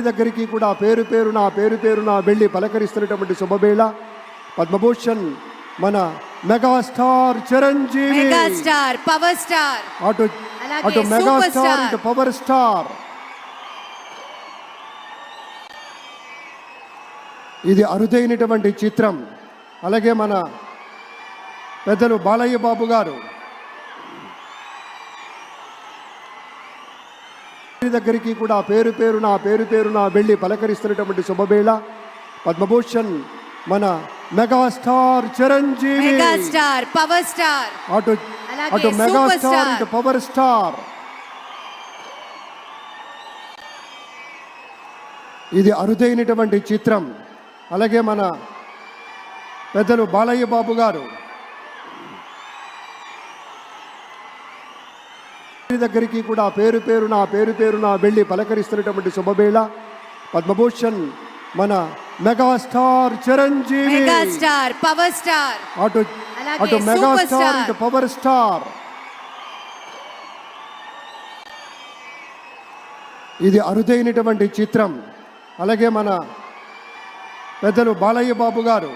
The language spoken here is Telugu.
దగ్గరికి కూడా పేరు పేరున వెళ్ళి పలకరిస్తున్నటువంటి శుభవేళ పద్మభూషణ్ మన megastar Chiranjeevi, megastar power star, అటు మెగాస్టార్ ఇటు పవర్ స్టార్. ఇది అరుదైనటువంటి చిత్రం. అలాగే మన పెద్దలు బాలయ్య బాబు గారు దగ్గరికి కూడా పేరు పేరున వెళ్ళి పలకరిస్తున్నటువంటి శుభవేళ పద్మభూషణ్ మన megastar Chiranjeevi, megastar power star, అటు మెగాస్టార్ ఇటు పవర్ స్టార్. ఇది అరుదైనటువంటి చిత్రం. అలాగే మన పెద్దలు బాలయ్య బాబు గారు దగ్గరికి కూడా పేరు పేరున వెళ్ళి పలకరిస్తున్నటువంటి శుభవేళ పద్మభూషణ్ మన megastar Chiranjeevi, megastar power star, అటు మెగాస్టార్ ఇటు పవర్ స్టార్. ఇది అరుదైనటువంటి చిత్రం. అలాగే మన పెద్దలు బాలయ్య బాబు గారు